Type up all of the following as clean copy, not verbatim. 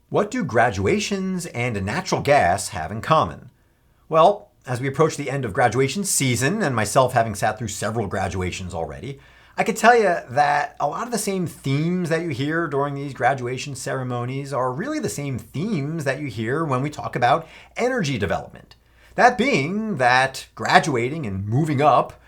What do graduations and natural gas have in common? Well, as we approach the end of graduation season, and myself having sat through several graduations already, I could tell you that a lot of the same themes that you hear during these graduation ceremonies are really the same themes that you hear when we talk about energy development. That being that graduating and moving up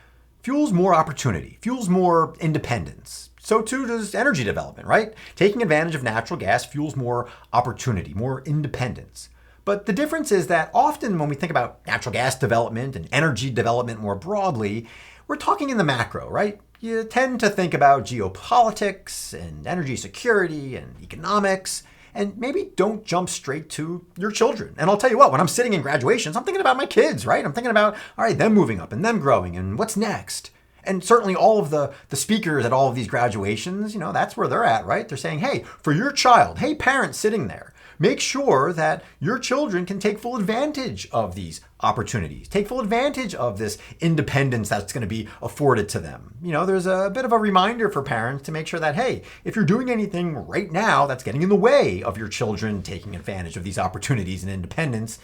fuels more opportunity, fuels more independence. So too does energy development, right? Taking advantage of natural gas fuels more opportunity, more independence. But the difference is that often when we think about natural gas development and energy development more broadly, we're talking in the macro, right? You tend to think about geopolitics and energy security and economics, and maybe don't jump straight to your children. And I'll tell you what, when I'm sitting in graduations, I'm thinking about my kids, right? I'm thinking about, all right, them moving up and them growing and what's next. And certainly all of the speakers at all of these graduations, that's where they're at, right? They're saying, hey, for your child, hey, parents sitting there, make sure that your children can take full advantage of these opportunities, take full advantage of this independence that's going to be afforded to them. There's a bit of a reminder for parents to make sure that, hey, if you're doing anything right now that's getting in the way of your children taking advantage of these opportunities and independence,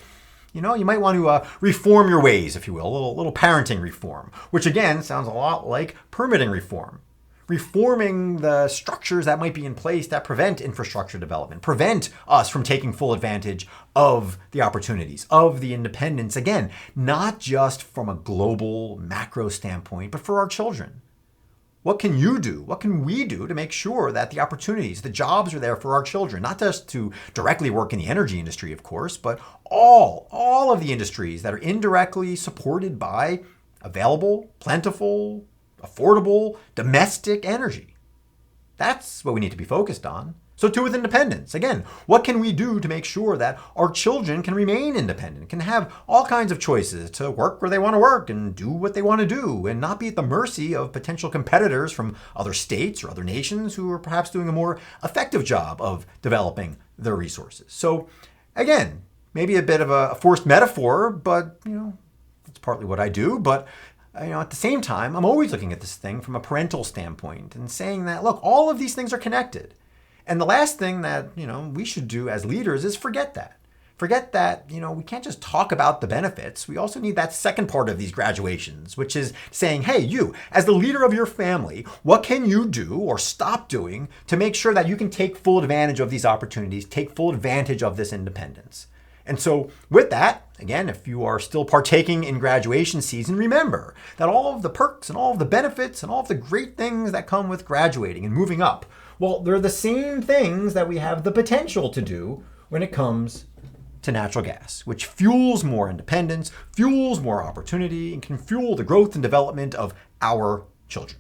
you might want to reform your ways, if you will, a little parenting reform, which again sounds a lot like permitting reform. Reforming the structures that might be in place that prevent infrastructure development, prevent us from taking full advantage of the opportunities, of the independence, again, not just from a global macro standpoint, but for our children. What can you do? What can we do to make sure that the opportunities, the jobs are there for our children, not just to directly work in the energy industry, of course, but all of the industries that are indirectly supported by available, plentiful, affordable, domestic energy. That's what we need to be focused on. So too with independence. Again, what can we do to make sure that our children can remain independent, can have all kinds of choices to work where they want to work and do what they want to do and not be at the mercy of potential competitors from other states or other nations who are perhaps doing a more effective job of developing their resources. So again, maybe a bit of a forced metaphor, but it's partly what I do. But at the same time, I'm always looking at this thing from a parental standpoint and saying that, look, all of these things are connected. And the last thing that, we should do as leaders is forget that. Forget that, we can't just talk about the benefits. We also need that second part of these graduations, which is saying, hey, you, as the leader of your family, what can you do or stop doing to make sure that you can take full advantage of these opportunities, take full advantage of this independence? And so with that, again, if you are still partaking in graduation season, remember that all of the perks and all of the benefits and all of the great things that come with graduating and moving up, well, they're the same things that we have the potential to do when it comes to natural gas, which fuels more independence, fuels more opportunity, and can fuel the growth and development of our children.